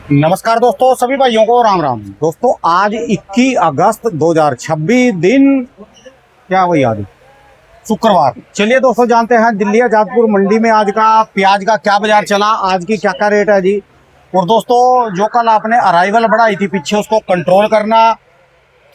नमस्कार दोस्तों, सभी भाइयों को राम राम। दोस्तों आज 21 अगस्त 2026 दिन क्या हुई आज शुक्रवार। चलिए दोस्तों जानते हैं दिल्ली आजादपुर मंडी में आज का प्याज का क्या बाजार चला, आज की क्या क्या रेट है जी। और दोस्तों जो कल आपने अराइवल बढ़ाई थी पीछे, उसको कंट्रोल करना,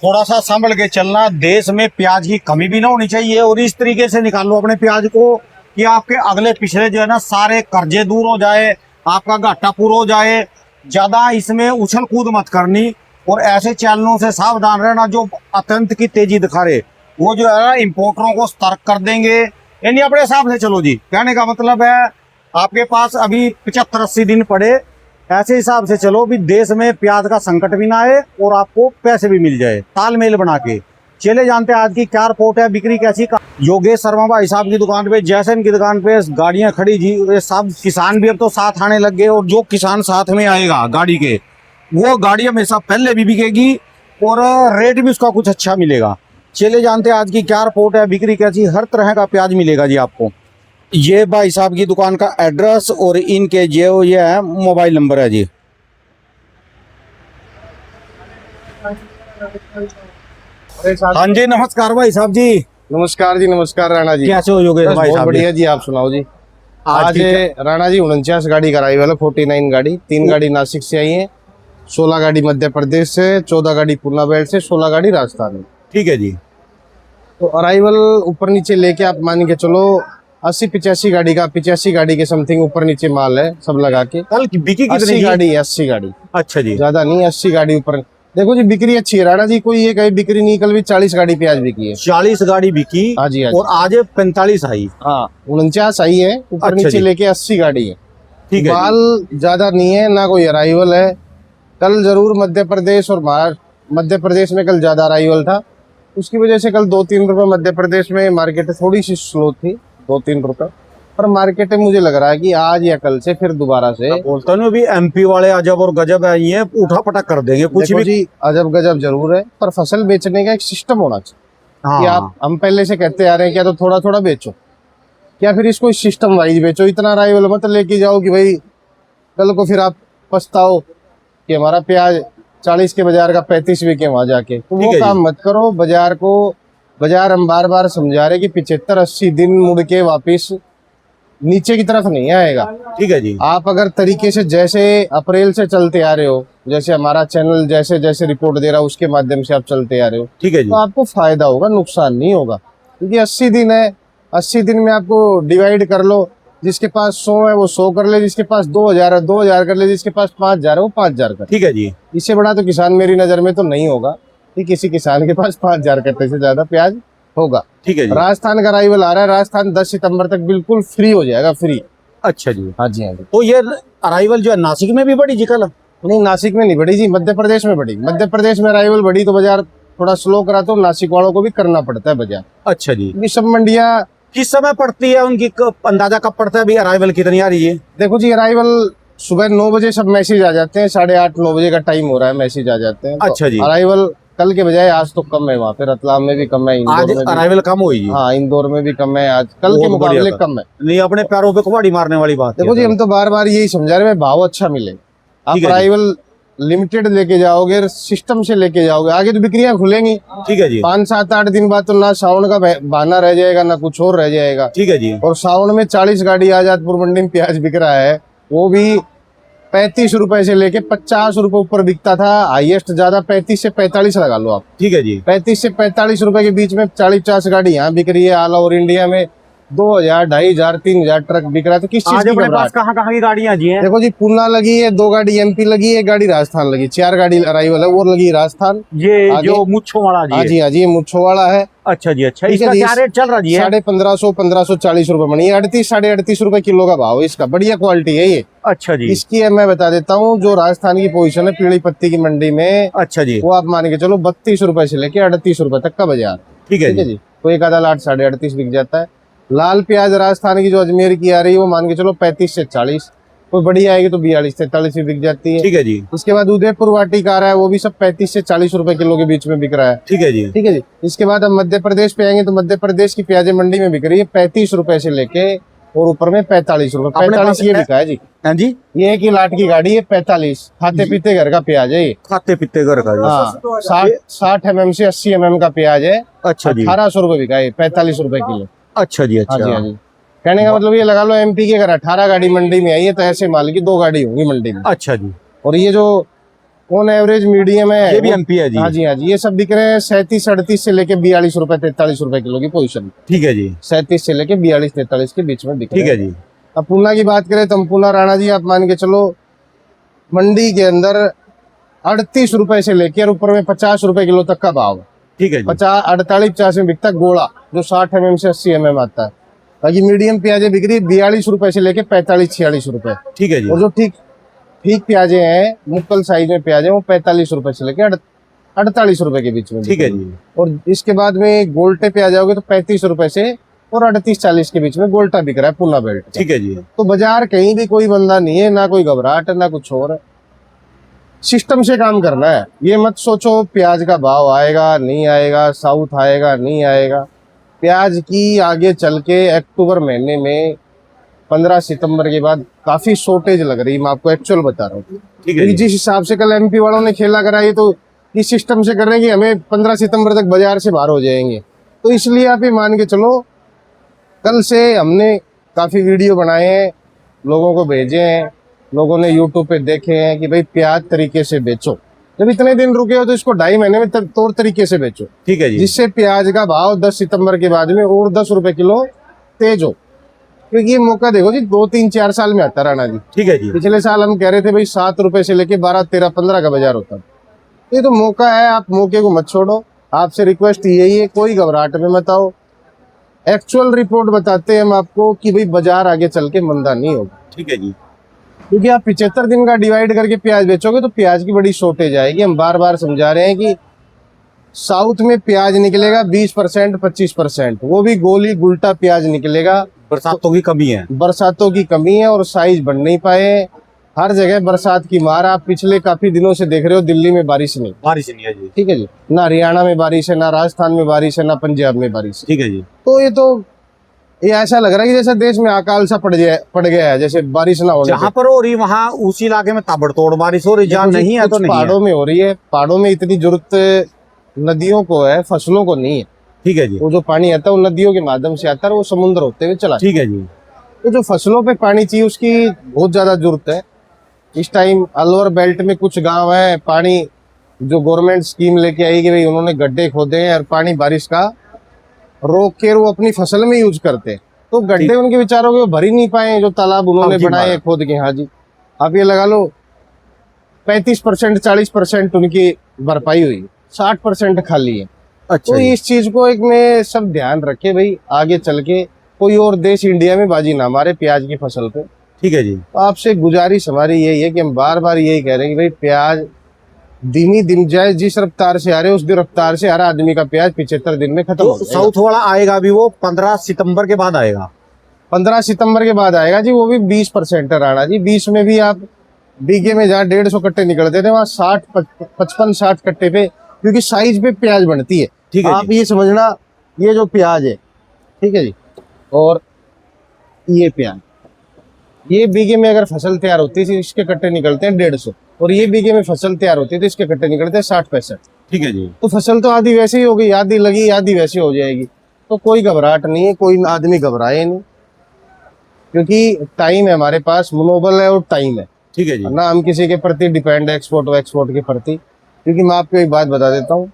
थोड़ा सा संभल के चलना। देश में प्याज की कमी भी ना होनी चाहिए और इस तरीके से निकालो अपने प्याज को कि आपके अगले पिछले जो है ना सारे कर्जे दूर हो जाए, आपका घाटा पूरा हो जाए। ज्यादा इसमें उछल कूद मत करनी और ऐसे चैनलों से सावधान रहना जो अत्यंत की तेजी दिखा रहे, वो जो है ना इम्पोर्टरों को सतर्क कर देंगे। यानी अपने हिसाब से चलो जी, कहने का मतलब है आपके पास अभी 75-80 दिन पड़े, ऐसे हिसाब से चलो भी देश में प्याज का संकट भी ना आए और आपको पैसे भी मिल जाए, तालमेल बना के। चले जानते हैं आज की क्या रिपोर्ट है, बिक्री कैसी। योगेश शर्मा भाई साहब की दुकान पे, जैसन की दुकान पे गाड़ियां खड़ी जी, ये सब किसान भी अब तो साथ आने लग गए और जो किसान साथ में आएगा गाड़ी के, वो गाड़ी हमेशा पहले भी बिकेगी और रेट भी उसका कुछ अच्छा मिलेगा। चले जानते हैं आज की क्या रिपोर्ट है, बिक्री कैसी। हर तरह का प्याज मिलेगा जी आपको। ये भाई साहब की दुकान का एड्रेस और इनके जो ये है मोबाइल नंबर है जी। हाँ जी, नमस्कार भाई साहब जी। नमस्कार जी, नमस्कार राणा जी। कैसे हो योगेश भाई बहुत साहब? बढ़िया जी, आप सुनाओ जी। आज की राणा जी 49 गाड़ी कराई वाला, 49 गाड़ी। 3 गाड़ी नासिक से आई है, 16 गाड़ी मध्य प्रदेश से, 14 गाड़ी पूना बेल्ट से, 16 गाड़ी राजस्थान में। ठीक है जी। तो अराइवल ऊपर नीचे लेके आप मान के चलो 80-85 गाड़ी का, 85 गाड़ी के समथिंग ऊपर नीचे माल है सब लगा के। कल की बिकी कितनी 80 की? गाड़ी है, 80 गाड़ी। अच्छा जी, ज्यादा नहीं, 80 गाड़ी ऊपर। देखो जी बिक्री अच्छी है राणा जी, कोई ये कहीं बिक्री नहीं। कल भी 40 गाड़ी प्याज बिकी है। 40 गाड़ी बिकी। हाँ जी, हाँ जी। और आज 45 आई। हाँ 49 आई है, ऊपर अच्छा नीचे जी। लेके 80 गाड़ी है। ठीक है जी। माल ज्यादा नहीं है, ना कोई अराइवल है। कल जरूर मध्य प्रदेश और महाराष्ट्र, मध्य प्रदेश में कल ज्यादा अराइवल था, उसकी वजह से कल 2-3 रुपए मध्य प्रदेश में मार्केट थोड़ी सी स्लो थी, 2-3 रुपए। पर मार्केट में मुझे लग रहा है कि आज या कल से फिर दोबारा से बोलता हूँ अभी एमपी वाले अजब और गजब है, ये उठा पटक कर देंगे कुछ देखो भी। जी अजब गजब जरूर है, पर फसल बेचने का एक सिस्टम होना चाहिए। कि हाँ आप, हम पहले से कहते आ रहे हैं क्या, तो थोड़ा थोड़ा बेचो, क्या फिर इसको सिस्टम वाइज बेचो। इतना अराइवल मत लेके जाओ कि भाई कल को फिर आप पछताओ कि हमारा प्याज 40 के बाजार का 35 बिके वहां जाके। तो वो काम मत करो। बाजार को, बाजार हम बार बार समझा रहे कि 75-80 दिन मुड़ के वापिस नीचे की तरफ नहीं आएगा। ठीक है जी। आप अगर तरीके से जैसे अप्रैल से चलते आ रहे हो, जैसे हमारा चैनल जैसे जैसे रिपोर्ट दे रहा है उसके माध्यम से आप चलते आ रहे हो, ठीक है जी। तो आपको फायदा होगा, नुकसान नहीं होगा। क्योंकि 80 दिन है, 80 दिन में आपको डिवाइड कर लो। जिसके पास 100 है वो 100 कर ले, जिसके पास 2000 है 2000 कर ले, जिसके पास 5000 है वो 5000 कर। ठीक है जी। इससे बड़ा तो किसान मेरी नजर में तो नहीं होगा कि किसी किसान के पास 5000 कट्टे से ज्यादा प्याज होगा। ठीक है जी। राजस्थान का अराइवल आ रहा है, राजस्थान 10 सितंबर तक बिल्कुल फ्री हो जाएगा, फ्री। अच्छा जी। हाँ जी, हाँ जी। तो ये अराइवल जो है नासिक में भी बढ़ी जी कल? नहीं, नासिक में नहीं बढ़ी जी, मध्य प्रदेश में बढ़ी। मध्य प्रदेश में अराइवल बढ़ी तो बाजार थोड़ा स्लो करा, तो नासिक वालों को भी करना पड़ता है बाजार। अच्छा जी। क्योंकि सब मंडियां किस समय पड़ती है उनकी, अंदाजा कब पड़ता है अभी अराइवल कितनी आ रही है? देखो जी, अराइवल सुबह 9 बजे सब मैसेज आ जाते हैं, 8:30-9 बजे का टाइम हो रहा है, मैसेज आ जाते हैं। अच्छा जी। अराइवल कल के बजाय आज तो कम है, वहाँ पे रतलाम में भी कम है, आज इंदौर में भी। अराइवल कम हुई है। हाँ, इंदौर में भी कम है आज, कल के बहुत बढ़िया मुकाबले था। कम है। नहीं, अपने पैरों पे कुल्हाड़ी मारने वाली बात देखो है। जी, हम तो बार बार यही समझा रहे हैं, भाव अच्छा मिले। आप ठीक है जी। अराइवल लिमिटेड लेके जाओगे, सिस्टम से लेके जाओगे, आगे तो बिक्रियां खुलेंगी। ठीक है जी। 5-7-8 दिन बाद तो ना सावन का बहाना रह जाएगा, ना कुछ और रह जाएगा। ठीक है जी। और सावन में 40 गाड़ी आजादपुर मंडी में प्याज बिक रहा है, वो भी 35 रुपए से लेके 50 रुपए ऊपर बिकता था। हाईएस्ट ज्यादा 35 से 45 लगा लो आप। ठीक है जी। 35 से 45 रुपए के बीच में 40-50 गाड़ी यहाँ बिक रही है। ऑल ओवर इंडिया में 2000, 2500, 3000 ट्रक बिक रहा है। तो किस चीज आज की अपने घबराहट? पास कहाँ की गाड़ियां जी हैं? देखो जी, पूना लगी है, 2 गाड़ी एमपी लगी है, 1 गाड़ी राजस्थान लगी, 4 गाड़ी अराइवल है, वो लगी है राजस्थान। ये आगे? जो मुच्छो वाला जी हाँ है। जी, हाँ जी, ये मुच्छो वाला है। अच्छा जी। अच्छा, ठीक है इसका जी। क्या रेट चल रहा जी है? 1550-1540 रुपए बनी है। 38-38.5 रुपए किलो का भाव है इसका, बढ़िया क्वालिटी है ये। अच्छा जी। इसकी है, मैं बता देता हूँ, जो राजस्थान की पोजीशन है पीली पत्ती की मंडी में, अच्छा जी। वो आप मान के चलो 32 रुपए से लेके 38 रुपए तक का बाजार। ठीक है ठीक है जी। जी। तो एक आधा लाट 38.5 बिक जाता है। लाल प्याज राजस्थान की जो अजमेर की आ रही है, वो मान के चलो 35 से 40, कोई बड़ी आएगी तो 42-43 भी बिक जाती है। ठीक है जी। उसके बाद उदयपुर वाटी का आ रहा है, वो भी सब 35 से 40 रुपए किलो के बीच में बिक रहा है। ठीक है जी। ठीक है जी। इसके बाद हम मध्य प्रदेश पे आएंगे तो मध्य प्रदेश की प्याज मंडी में बिक रही है 35 रुपए से लेके और ऊपर में 45 रुपए। अपने 45 पास ये बिका है जी। हाँ जी, ये एक ही लाट की गाड़ी है 45। खाते पीते घर का प्याज है ये। खाते पीते घर का जी। हाँ 60 mm से 80 mm का प्याज है। अच्छा जी, 1800 रुपए बिका है, 45 रुपए किलो। अच्छा जी, हाँ जी, हाँ अच्छा, जी। कहने का मतलब ये लगा लो MP के अगर 18 गाड़ी मंडी में आई है तो ऐसे माल की 2 गाड़ी होंगी मंडी में। अच्छा जी। और ये जो ऑन एवरेज मीडियम है ये भी वो- MP है जी। हाँ जी, हाँ जी। ये सब बिक रहे हैं 37-38 से लेके 42 रुपए 43 रुपए किलो की पोजीशन। ठीक है जी, 37 से लेके 42-43 के बीच में बिक रहे ठीक हैं। है जी, अब पूना की बात करें तो हम पूना राणा जी, आप मान के चलो मंडी के अंदर 38 रुपए से लेके और ऊपर में 50 रुपए किलो तक का भाव है। ठीक है जी, 48-50 में बिकता है गोला, जो 60 mm से 80 mm आता है। बाकी मीडियम प्याजे बिक रही है 42 रुपए से लेके 45-46 रुपए। ठीक है जी, और जो ठीक ठीक प्याजे हैं, मुक्कल साइज में प्याज है, वो 45 रुपए से लेके 48 रुपए के बीच में ठीक है बिक रही जी, और इसके बाद में गोल्टे पे आ जाओगे तो 35 रुपए से और 38-40 के बीच में गोल्टा बिक रहा है पूना बेल्ट का। ठीक है जी, तो बाजार कहीं भी कोई बंदा नहीं है, ना कोई घबराहट है ना कुछ और है। सिस्टम से काम करना है। ये मत सोचो प्याज का भाव आएगा नहीं आएगा, साउथ आएगा नहीं आएगा। प्याज की आगे चल के अक्टूबर महीने में 15 सितंबर के बाद काफी शॉर्टेज लग रही है। मैं आपको एक्चुअल बता रहा हूँ, ठीक है क्योंकि जी, जिस हिसाब से कल MP वालों ने खेला करा है तो इस सिस्टम से कर रहे हैं कि हमें 15 सितंबर तक बाजार से बाहर हो जाएंगे। तो इसलिए आप ये मान के चलो, कल से हमने काफी वीडियो बनाए हैं, लोगों को भेजे हैं, लोगों ने यूट्यूब पे देखे हैं कि भाई प्याज तरीके से बेचो। जब इतने दिन रुके हो तो इसको 2.5 महीने में तौर तरीके से बेचो, ठीक है जी, जिससे प्याज का भाव 10 सितंबर के बाद में और 10 रुपए किलो तेज हो। क्योंकि ये मौका देखो जी, 2-3-4 साल में आता राणा जी। ठीक है जी, पिछले साल हम कह रहे थे भाई 7 रुपए से लेके 12-13-15 का बाजार होता। ये तो मौका है, आप मौके को मत छोड़ो। आपसे रिक्वेस्ट यही है, कोई घबराहट में मत आओ। एक्चुअल रिपोर्ट बताते हैं हम आपको कि भाई बाजार आगे चल के मंदा नहीं होगा। ठीक है जी, क्योंकि आप 75 दिन का डिवाइड करके प्याज बेचोगे तो प्याज की बड़ी शॉर्टेज आएगी। हम बार बार समझा रहे हैं कि साउथ में प्याज निकलेगा 20% 25%, वो भी गोली गुल्टा प्याज निकलेगा। बरसातों की कमी है, बरसातों की कमी है और साइज बढ़ नहीं पाए। हर जगह बरसात की मार। आप पिछले काफी दिनों से देख रहे हो दिल्ली में बारिश नहीं, बारिश नहीं है जी, ठीक है जी। ना हरियाणा में बारिश है, ना राजस्थान में बारिश है, ना पंजाब में बारिश है। ठीक है जी, तो ये ऐसा लग रहा है कि जैसे देश में अकाल सा पड़ गया है, जैसे बारिश ना होने जहाँ पे। पर हो रही वहाँ उस इलाके में ताबड़तोड़ बारिश हो रही, जहाँ देखो जी, नहीं है तो कुछ नहीं है। पहाड़ों में हो रही है। पहाड़ों में इतनी जरूरत नदियों को है, फसलों को नहीं है। ठीक है जी, वो जो पानी आता है वो नदियों के माध्यम से आता है, वो समुद्र होते हुए चला। ठीक है जी, तो जो फसलों पे पानी चाहिए उसकी बहुत ज्यादा जरूरत है। इस टाइम अलवर बेल्ट में कुछ गांव है, पानी जो गवर्नमेंट स्कीम लेके आई कि भाई उन्होंने गड्ढे खोदे हैं और पानी बारिश का रोक के वो अपनी फसल में यूज करते हैं। तो गड्ढे उनके विचारों के वो भर ही नहीं पाए जो तालाब उन्होंने हाँ जी, बनाए हैं खोद के। हाँ जी, आप ये लगा लो 35% 40% उनकी भरपाई हुई, 60% खाली है। अच्छा तो जी, इस चीज को एक में सब ध्यान रखे भाई, आगे चल के कोई और देश इंडिया में बाजी ना मारे प्याज की फसल पे। ठीक है जी, तो आपसे गुजारिश हमारी यही है कि हम बार बार यही कह रहे हैं कि भाई प्याज दिन ही दिन जाए, जिस रफ्तार से आ रहे उस रफ्तार से हर आदमी का प्याज 75 दिन में खत्म हो तो जाएगा। साउथ वाला आएगा भी वो 15 सितंबर के बाद आएगा। 15 सितंबर के बाद आएगा जी, वो भी 20% है राणा जी। 20 में भी आप बीघे में जहाँ 150 कट्टे निकलते थे वहाँ 55-60 कट्टे पे, क्योंकि साइज पे प्याज बनती है। ठीक है आप जी, ये समझना, ये जो प्याज है, ठीक है जी, और ये प्याज, ये बीघे में अगर फसल तैयार होती है इसके कट्टे निकलते हैं 150, और ये बीघे में फसल तैयार होती है तो इसके कट्टे निकलते हैं 60-65। ठीक है जी, तो फसल तो आधी वैसे ही होगी, आधी लगी आधी वैसे हो जाएगी। तो कोई घबराहट नहीं है, कोई आदमी घबराए नहीं, क्योंकि टाइम है हमारे पास, मनोबल है और टाइम है ठीक है जी, ना। हम किसी के प्रति डिपेंड है एक्सपोर्ट के प्रति। क्योंकि मैं आपको एक बात बता देता हूँ,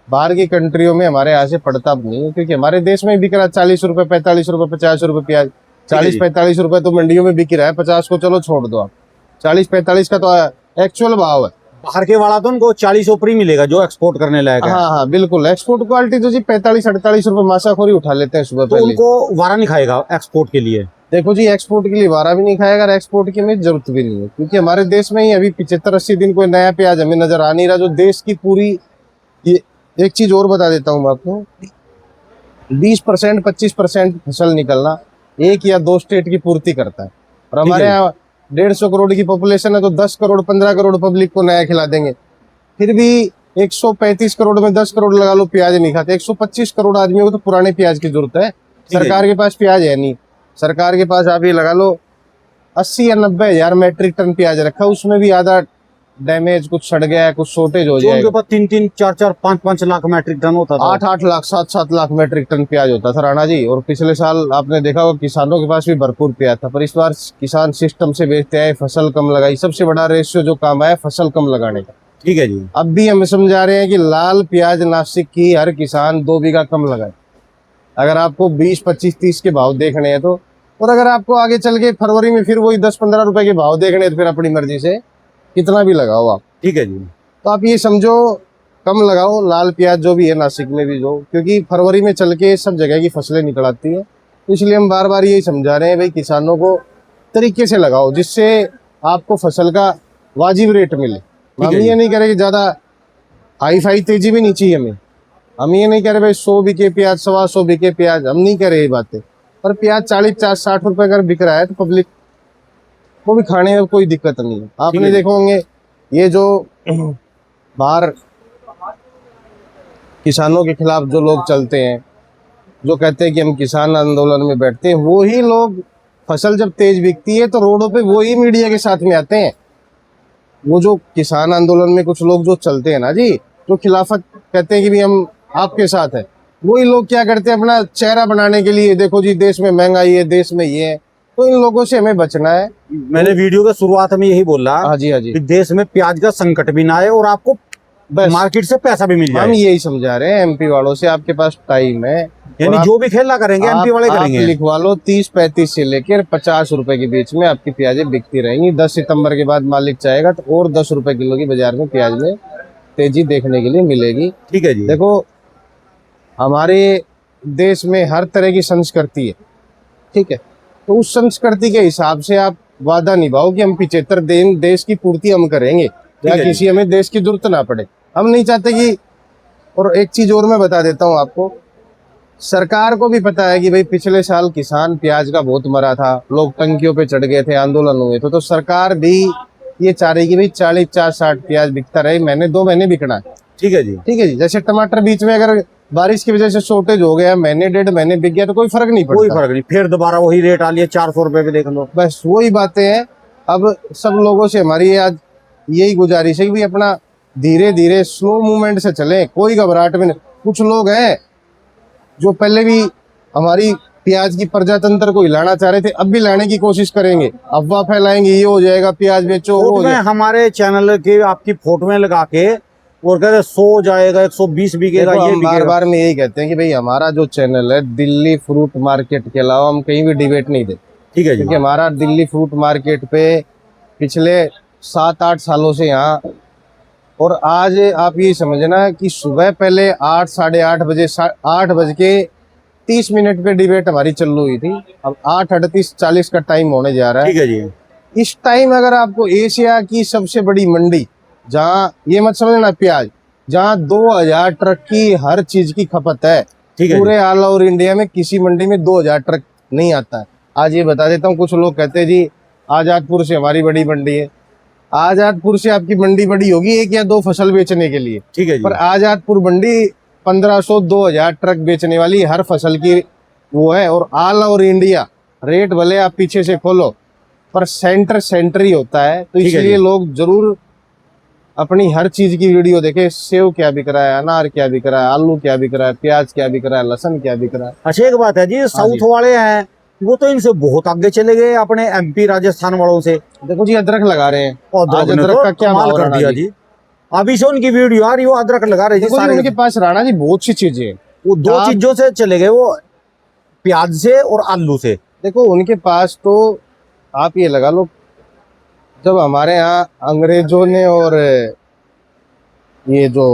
बाहर की कंट्रियों में हमारे यहाँ से पड़ता नहीं है, क्योंकि हमारे देश में बिक रहा 40 रुपए 45 रुपए 50 रुपए प्याज। 40-45 रुपए तो मंडियों में बिक रहा है, 50 को चलो छोड़ दो आप, 40-45 का तो एक्चुअल भाव है। बाहर के वाला तो उनको 40 ऊपर ही मिलेगा जो एक्सपोर्ट करने लायक है। हाँ हाँ बिल्कुल, एक्सपोर्ट क्वालिटी तो जी 45-48 रुपए मासाखोरी उठा लेते हैं सुबह तो पहले। उनको वारा नहीं खाएगा एक्सपोर्ट के लिए। देखो जी, एक्सपोर्ट के लिए वारा भी नहीं खाएगा और एक्सपोर्ट की हमें जरूरत भी नहीं है, क्योंकि हमारे देश में ही अभी 75-80 दिन कोई नया प्याज हमें नजर आ नहीं रहा जो देश की पूरी। ये एक चीज और बता देता हूँ मैं आपको, 20% 25% फसल निकलना 1 या 2 स्टेट की पूर्ति करता है। और हमारे है। यहाँ 150 करोड़ की पॉपुलेशन है, तो 10 करोड़ 15 करोड़ पब्लिक को नया खिला देंगे। फिर भी 135 करोड़ में 10 करोड़ लगा लो प्याज नहीं खाते, 125 करोड़ आदमियों को तो पुराने प्याज की जरूरत है। है। सरकार के पास प्याज है नहीं, सरकार के पास आप ये लगा लो 80 या 90 हजार मैट्रिक टन प्याज रखा, उसमें भी आधा डैमेज, कुछ सड़ गया है, कुछ शॉर्टेज हो जो उनके जाएगा। पास 3-3, 4-4, 5-5 लाख मैट्रिक टन होता था। 8-8 लाख 7-7 लाख मैट्रिक टन प्याज होता था राणा जी। और पिछले साल आपने देखा होगा किसानों के पास भी भरपूर प्याज था, पर इस बार किसान सिस्टम से बेचते आए, फसल कम लगाई। सबसे बड़ा रेशियो जो काम आया फसल कम लगाने का। ठीक है जी। अब भी हम समझा रहे हैं कि लाल प्याज नासिक की हर किसान 2 बीघा कम लगाए, अगर आपको 20, 25, 30 के भाव देखने हैं तो। और अगर आपको आगे चल के फरवरी में फिर वही 10-15 रुपए के भाव देखने हैं तो फिर अपनी मर्जी से कितना भी लगाओ आप। ठीक है जी। तो आप ये समझो कम लगाओ लाल प्याज जो भी है नासिक में भी, जो क्योंकि फरवरी में चल के सब जगह की फसलें निकल आती हैं। तो इसलिए हम बार बार यही समझा रहे हैं भाई किसानों को तरीके से लगाओ जिससे आपको फसल का वाजिब रेट मिले। हम है ये नहीं कह रहे कि ज्यादा हाई फाई तेजी भी नहीं चाहिए हमें। हम ये नहीं कह रहे भाई 100 बिके प्याज, 125 बिके प्याज, हम नहीं कह रहे ये बातें। पर प्याज 40-50-60 रुपए अगर बिक रहा है तो पब्लिक को भी खाने में कोई दिक्कत नहीं है। आपने देखो होंगे ये जो बाहर किसानों के खिलाफ जो लोग चलते हैं, जो कहते हैं कि हम किसान आंदोलन में बैठते हैं, वो ही लोग फसल जब तेज बिकती है तो रोडों पे वो ही मीडिया के साथ में आते हैं। वो जो किसान आंदोलन में कुछ लोग जो चलते हैं ना जी, जो खिलाफत कहते हैं कि भी हम आपके साथ है, वही लोग क्या करते हैं अपना चेहरा बनाने के लिए, देखो जी देश में महंगाई है, देश में ये है। तो इन लोगों से हमें बचना है। मैंने वीडियो के शुरुआत में यही बोला हाँ जी, हाँ जी, कि देश में प्याज का संकट भी ना आए और आपको बस मार्केट से पैसा भी मिल हम जाए। यही समझा रहे हैं एमपी वालों से, आपके पास टाइम है। यानी और जो भी खेलना करेंगे एमपी वाले आप करेंगे। लिखवा लो 30-35 से लेकर 50 रुपए के बीच में आपकी प्याजें बिकती रहेंगी। 10 सितंबर के बाद मालिक चाहेगा तो और 10 रुपए किलो की बाजार में प्याज में तेजी देखने के लिए मिलेगी। ठीक है जी। देखो हमारे देश में हर तरह की संस्कृति है, ठीक है, तो उस संस्कृति के हिसाब से आप वादा निभाओ कि हम 75 दिन देश की पूर्ति हम करेंगे, या है जी। किसी हमें देश की जरूरत ना पड़े। हम नहीं चाहते कि, और एक चीज और मैं बता देता हूँ आपको, सरकार को भी पता है कि भाई पिछले साल किसान प्याज का बहुत मरा था, लोग टंकियों पे चढ़ गए थे, आंदोलन हुए थे। तो सरकार भी ये चाह रही कि भाई 40-60 प्याज बिकता रहे, महीने 2 महीने बिकना है। ठीक है जी। ठीक है जी। जैसे टमाटर बीच में अगर बारिश की वजह से शॉर्टेज हो गया, महीने 1.5 महीने बिक गया तो कोई फर्क नहीं कोई पड़ता। फर्क नहीं, फिर दोबारा वही रेट आ लिया 400 रुपए पे, देख लो। बस वही बातें हैं। अब सब लोगों से हमारी आज यही गुजारिश है कि भाई अपना धीरे धीरे स्लो मूवमेंट से चलें, कोई घबराहट में नहीं। कुछ लोग हैं जो पहले भी हमारी प्याज की प्रजातंत्र को हिलाना चाह रहे थे, अब भी लाने की कोशिश करेंगे, अफवाह फैलाएंगे, ये हो जाएगा प्याज बेचो, वो हो में जाएगा। हमारे चैनल के आपकी फोटोएं लगा के और कहते 100 जाएगा, 120 बिकेगा, देखो ये हम बार बिकेगा। बार में यही कहते हैं कि भाई हमारा जो चैनल है दिल्ली फ्रूट मार्केट के अलावा हम कहीं भी डिबेट नहीं देते। ठीक है जी। क्योंकि हमारा दिल्ली फ्रूट मार्केट पे पिछले 7-8 सालों से यहाँ, और आज आप ये समझना कि सुबह पहले 8, साढ़े 8 बजे, 8:30 पे डिबेट हमारी चालू हुई थी। अब 8:38-40 का टाइम होने जा रहा है। ठीक है जी। इस टाइम अगर आपको एशिया की सबसे बड़ी मंडी, जहाँ ये मत समझना प्याज, जहाँ 2000 ट्रक की हर चीज की खपत है, ठीक है पूरे ऑल ओवर इंडिया में किसी मंडी में 2000 ट्रक नहीं आता है। आज ये बता देता हूँ, कुछ लोग कहते हैं जी आजादपुर से हमारी बड़ी मंडी है। आजादपुर से आपकी मंडी बड़ी होगी 1 या 2 फसल बेचने के लिए, ठीक है जी। पर आजादपुर मंडी 1500-2000 ट्रक बेचने वाली हर फसल की वो है। और ऑल ओवर इंडिया रेट भले आप पीछे से खोलो, पर सेंटर ही होता है। तो ठीक है इसलिए जी। लोग जरूर अपनी हर चीज की वीडियो देखे, सेव क्या बिक रहा है, अनार क्या बिक रहा है, आलू क्या बिक रहा है, प्याज क्या बिक रहा है, लहसुन क्या बिक रहा है। अच्छा एक बात है जी, साउथ वाले हैं वो तो इनसे बहुत आगे चले गए अपने एमपी राजस्थान वालों से। देखो जी अदरक लगा रहे हैं, और आज ने अदरक तो का क्या कमाल भाव कर राणा दिया जी। जी। अभी से उनकी वीडियो आ रही, वो अदरक लगा रहे जी देखो जी सारे। उनके पास राणा जी बहुत सी चीजें हैं। वो 2 आप- चीजों से चले गए, वो प्याज से और आलू से। देखो उनके पास तो आप ये लगा लो, जब हमारे यहाँ अंग्रेजों ने और ये जो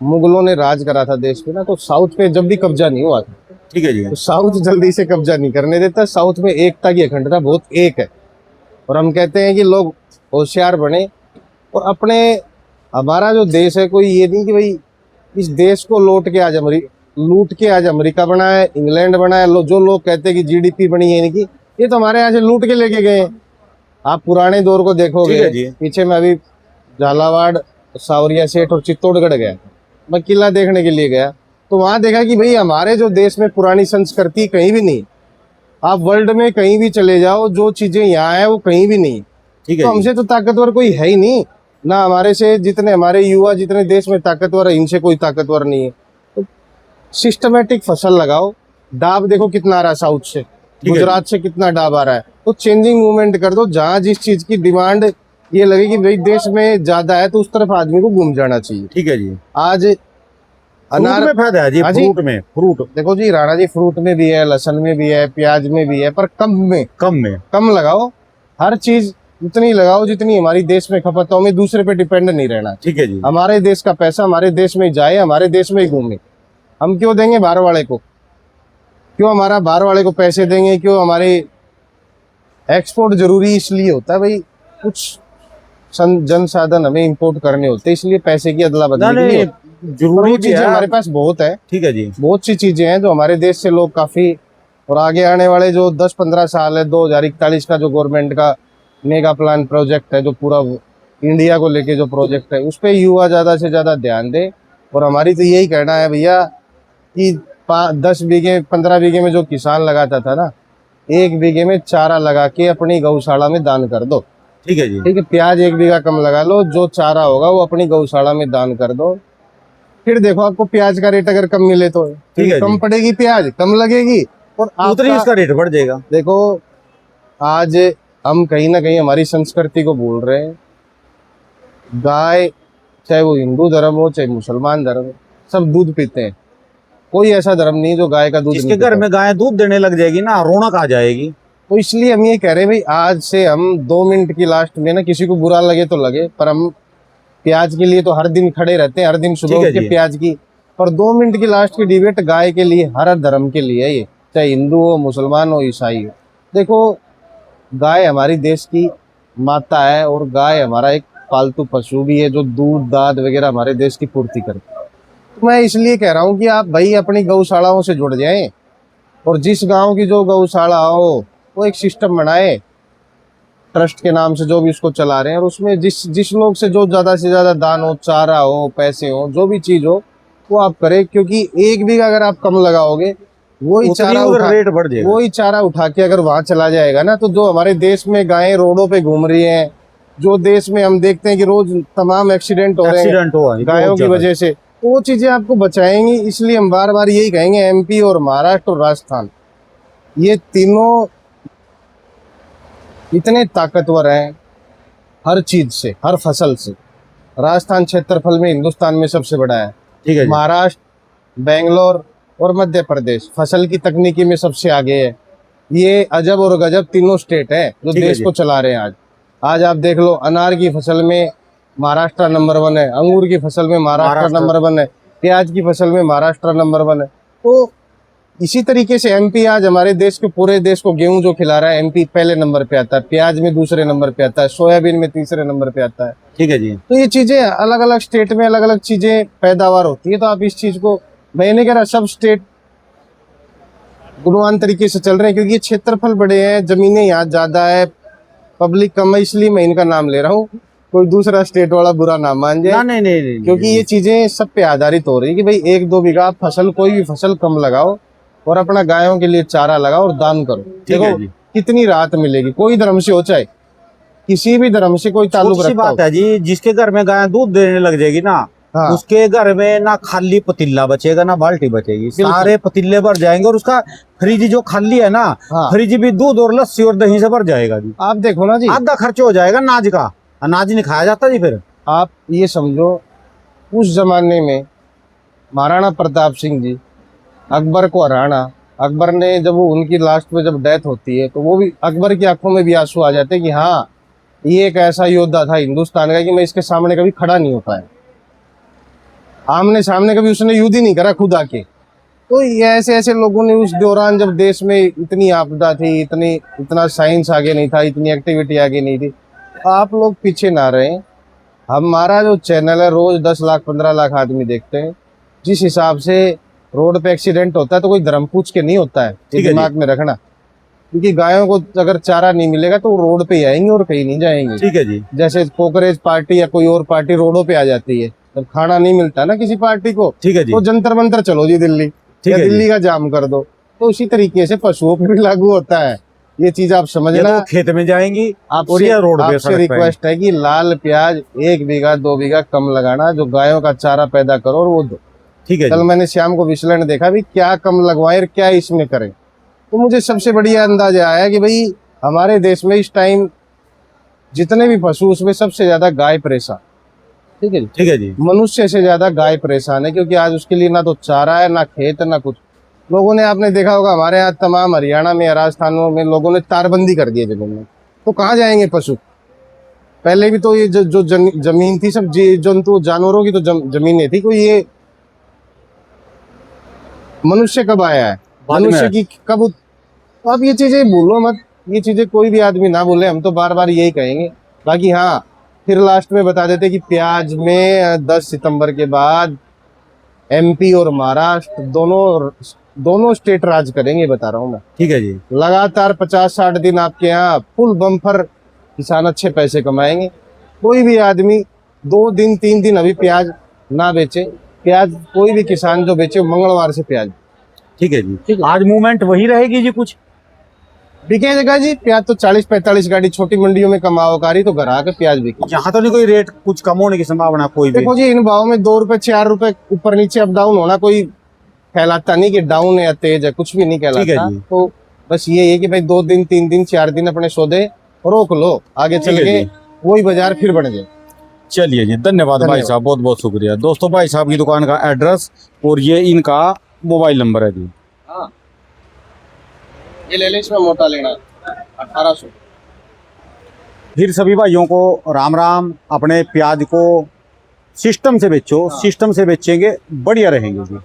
मुगलों ने राज करा था देश पे ना, तो साउथ पे जब भी कब्जा नहीं हुआ था, ठीक है जी। तो साउथ जल्दी से कब्जा नहीं करने देता। साउथ में एकता की अखंडता बहुत एक है। और हम कहते हैं कि लोग होशियार बने और अपने, हमारा जो देश है कोई ये नहीं कि भाई इस देश को लूट के आज अमेरिका बना है, इंग्लैंड बना है। जो लोग कहते हैं कि जीडीपी बनी है इनकी, ये तो हमारे यहाँ से लूट के लेके गए हैं। आप पुराने दौर को ठीक देखोगे, है जी। पीछे में अभी झालावाड़, सावरिया सेठ और चित्तौड़गढ़ गया, मैं किला देखने के लिए गया, तो वहां देखा कि भाई हमारे जो देश में पुरानी संस्कृति कहीं भी नहीं। आप वर्ल्ड में कहीं भी चले जाओ, जो चीजें यहाँ है वो कहीं भी नहीं। ठीक तो है जी। हमसे तो ताकतवर कोई है ही नहीं ना, हमारे से जितने हमारे युवा जितने देश में ताकतवर है, इनसे कोई ताकतवर नहीं है। तो सिस्टमेटिक फसल लगाओ। डाब देखो कितना आ रहा है साउथ से, है गुजरात से कितना डाब आ रहा है। तो चेंजिंग मूवमेंट कर दो, जहां जिस चीज की डिमांड ये लगे कि भाई देश में ज्यादा है तो उस तरफ आदमी को घूम जाना चाहिए। ठीक है जी। आज फ्रूट अनार में फायदा है जी, हाँ जी। फ्रूट में, फ्रूट देखो जी राणा जी, फ्रूट में भी है, लहसुन में भी है, प्याज में भी है, पर कम में कम में। कम लगाओ। हर चीज उतनी लगाओ जितनी हमारी देश में खपत हो, हमें दूसरे पे डिपेंड नहीं रहना। ठीक है जी। हमारे देश का पैसा हमारे देश में ही जाए, हमारे देश में ही घूमे। हम क्यों देंगे बाहर वाले को? क्यों हमारा बाहर वाले को पैसे देंगे? क्यों हमारे एक्सपोर्ट जरूरी इसलिए होता है भाई, कुछ जन साधन हमें इंपोर्ट करने होते हैं, इसलिए पैसे की अदला ना बदली के लिए नहीं, होता है। पर जरूरी वो भी चीजें है। हमारे पास बहुत है, ठीक है जी। बहुत सी चीजें हैं जो हमारे देश से लोग काफी, और आगे आने वाले जो 10-15 साल है, 2041 का जो गवर्नमेंट का मेगा प्लान प्रोजेक्ट है, जो पूरा इंडिया को लेके जो प्रोजेक्ट है, उस पे युवा ज्यादा से ज्यादा ध्यान दे। और हमारी तो यही कहना है भैया कि 10 बीघे 15 बीघे में जो किसान लगाता था ना, 1 बीघे में चारा लगा के अपनी गौशाला में दान कर दो। ठीक है जी। ठीक है, प्याज 1 बीघा कम लगा लो, जो चारा होगा वो अपनी गौशाला में दान कर दो। फिर देखो आपको प्याज का रेट अगर कम मिले तो ठीक है कम जी। पड़ेगी, प्याज कम लगेगी, और उतनी आपका इसका रेट बढ़ जाएगा। देखो आज हम कहीं ना कहीं हमारी संस्कृति को भूल रहे हैं। गाय, चाहे वो हिंदू धर्म हो चाहे मुसलमान धर्म हो, सब दूध पीते हैं। कोई ऐसा धर्म नहीं जो गाय का दूध जिसके नहीं घर पीता। में गाय दूध देने लग जाएगी ना, रौनक आ जाएगी। तो इसलिए हम ये कह रहे हैं भाई, आज से हम 2 मिनट की लास्ट में ना, किसी को बुरा लगे तो लगे, पर हम प्याज के लिए तो हर दिन खड़े रहते हैं, हर दिन सुबह ठीक है उठ के जी। प्याज की। पर 2 मिनट की लास्ट की डिबेट गाय के लिए, हर धर्म के लिए है ये, चाहे हिंदू हो, मुसलमान हो, ईसाई हो। देखो गाय हमारी देश की माता है, और गाय हमारा एक पालतू पशु भी है जो दूध दाद वगैरह हमारे देश की पूर्ति करती है। तो मैं इसलिए कह रहा हूँ कि आप भाई अपनी गौशालाओं से जुड़ जाएं, और जिस गांव की जो गौशाला हो वो एक सिस्टम बनाए ट्रस्ट के नाम से, जो भी उसको चला रहे हैं, और उसमें जिस जिस लोग से जो ज्यादा से ज्यादा दान हो, चारा हो, पैसे हो, जो भी चीज हो वो आप करें। क्योंकि 1 बीघा अगर आप कम लगाओगे, वही उतनी चारा उधर उठा रेट बढ़ जाएगा। वही चारा उठा के अगर वहां चला जाएगा ना, तो जो हमारे देश में गायें रोडों पे घूम रही हैं, जो देश में हम देखते हैं कि रोज तमाम एक्सीडेंट हो रहे हैं एक्सीडेंट हुआ है, गायों बहुत की ज्यादा। वजह से, तो वो चीजें आपको बचाएंगी। इसलिए हम बार बार यही कहेंगे, एमपी और महाराष्ट्र और राजस्थान, ये तीनों इतने ताकतवर हैं हर चीज से, हर फसल से। राजस्थान क्षेत्रफल में हिंदुस्तान में सबसे बड़ा है। ठीक है जी। महाराष्ट्र, बेंगलोर और मध्य प्रदेश फसल की तकनीकी में सबसे आगे है। ये अजब और गजब तीनों स्टेट है जो ठीक है देश जी। को चला रहे हैं आज। आज आप देख लो, अनार की फसल में महाराष्ट्र नंबर 1 है, अंगूर की फसल में महाराष्ट्र महाराष्ट्र। नंबर 1 है, प्याज की फसल में महाराष्ट्र नंबर 1 है। तो इसी तरीके से एमपी आज हमारे देश के पूरे देश को गेहूं जो खिला रहा है, एमपी पहले नंबर पे आता है, प्याज में दूसरे नंबर पे आता है, सोयाबीन में तीसरे नंबर पे आता है। ठीक है जी। तो ये चीजें अलग अलग स्टेट में अलग अलग चीजें पैदावार होती है। तो आप इस चीज को, मैं नहीं कह रहा सब स्टेट गुणवान तरीके से चल रहे हैं, क्योंकि ये क्षेत्रफल बड़े हैं, जमीनें यहाँ ज्यादा है, पब्लिक कम है, इसलिए मैं इनका नाम ले रहा हूँ। कोई दूसरा स्टेट वाला बुरा ना मान ना जाए, नहीं नहीं नहीं, क्योंकि ये चीजें सब पे आधारित हो रही है कि भाई 1-2 बीघा आप फसल, कोई भी फसल कम लगाओ, और अपना गायों के लिए चारा लगाओ और दान करो। ठीक है देखो जी। कितनी राहत मिलेगी। कोई धर्म से हो, चाहे किसी भी धर्म से कोई ताल्लुक छोटी सी रखता हो। बात है जी, जिसके घर में गाय दूध देने लग जाएगी ना, हाँ। उसके घर में ना खाली पतीला बचेगा ना बाल्टी बचेगी, सारे पतीले भर जाएंगे। और उसका फ्रिज जो खाली है ना, हाँ। फ्रिज भी दूध और लस्सी और दही से भर जाएगा जी। आप देखो ना जी, आधा खर्च हो जाएगा अनाज का। अनाज नहीं खाया जाता जी फिर। आप ये समझो, उस जमाने में महाराणा प्रताप सिंह जी अकबर को हराना, अकबर ने जब वो उनकी लास्ट में जब डेथ होती है, तो वो भी अकबर की आंखों में भी आंसू आ जाते हैं कि हाँ, ये एक ऐसा योद्धा था हिंदुस्तान का कि मैं इसके सामने कभी खड़ा नहीं हो पाया। आमने सामने कभी उसने युद्ध ही नहीं करा खुद आके। तो ये ऐसे ऐसे लोगों ने उस दौरान, जब देश में इतनी आपदा थी, इतना साइंस आगे नहीं था, इतनी एक्टिविटी आगे नहीं थी, आप लोग पीछे ना रहे। हमारा जो चैनल है, रोज 10 लाख 15 लाख आदमी देखते हैं। जिस हिसाब से रोड पे एक्सीडेंट होता है, तो कोई धर्म पूछ के नहीं होता है, ये ठीक है जी। दिमाग में रखना। क्योंकि गायों को अगर चारा नहीं मिलेगा तो वो रोड पे ही आएंगे और कहीं नहीं जाएंगे। ठीक है जी। जैसे कोकरेज पार्टी या कोई और पार्टी रोडों पे आ जाती है, जब खाना नहीं मिलता ना किसी पार्टी को, ठीक है जी। तो जंतर मंतर चलो जी दिल्ली, ठीक या है जी। दिल्ली का जाम कर दो। तो उसी तरीके से पशुओं पर भी लागू होता है। ये चीज आप ये समझना। तो खेत में जाएंगी और आपसे ये रोड पे आपसे सड़क पे। रिक्वेस्ट है कि लाल प्याज 1 बीघा 2 बीघा कम लगाना, जो गायों का चारा पैदा करो और वो दो। ठीक है कल जी। मैंने श्याम को विश्लेषण देखा भी क्या कम लगवाएं और क्या इसमें करें, तो मुझे सबसे बढ़िया अंदाजा आया कि भाई हमारे देश में इस टाइम जितने भी पशु उसमें सबसे ज्यादा गाय परेशान। ठीक है जी। ठीक है जी। मनुष्य से ज्यादा गाय परेशान है, क्योंकि आज उसके लिए ना तो चारा है, ना खेत, ना कुछ। लोगों ने, आपने देखा होगा हमारे यहाँ तमाम हरियाणा में, राजस्थानों में लोगों ने तारबंदी कर दी है जमीन में, तो कहाँ जाएंगे पशु? पहले भी तो ये जो जमीन थी सब जंतु जानवरों की तो जमीनें थी, कोई ये मनुष्य कब आया है? बाद में मनुष्य आया। की कब तो आप ये चीजें भूलो मत, ये चीजें कोई भी आदमी ना बोले, हम तो बार बार यही कहेंगे। बाकी हाँ, फिर लास्ट में बता देते कि प्याज में 10 सितंबर के बाद एमपी और महाराष्ट्र दोनों स्टेट राज करेंगे, बता रहा हूँ मैं। ठीक है जी। लगातार 50-60 दिन आपके यहाँ फुल बम्पर किसान अच्छे पैसे कमाएंगे। कोई भी आदमी 2 दिन 3 दिन अभी प्याज ना बेचे, प्याज कोई भी किसान जो बेचे वो मंगलवार से प्याज ठीक है जी। ठीक है। आज मूवमेंट वही रहेगी जी कुछ? बिकेगा जी प्याज तो 40-45 गाड़ी छोटी मंडियों में कमाओकारी, तो घर आके प्याज बिके। यहाँ तो नहीं कोई रेट कुछ कम होने की संभावना कोई भी? देखो जी, इन भाव में 2 रुपए 4 रुपए ऊपर नीचे अप डाउन होना कोई कहलाता नहीं कि डाउन है या तेज है, कुछ भी नहीं ठीक कहलाता। है जी। तो बस ये है कि भाई 2 दिन 3 दिन 4 दिन अपने सौदे रोक लो, आगे चल ठीक है के जी। वही बाजार फिर बढ़ जाए। चलिए जी, धन्यवाद भाई धन्यवाद। साहब, बहुत बहुत शुक्रिया। दोस्तों, भाई साहब की दुकान का एड्रेस और ये इनका मोबाइल नंबर है जी। हाँ, ये ले ले, इसमें मोटा लेना 1800। फिर सभी भाइयों को राम राम। अपने प्याज को सिस्टम से बेचो, सिस्टम से बेचेंगे बढ़िया रहेंगे जी।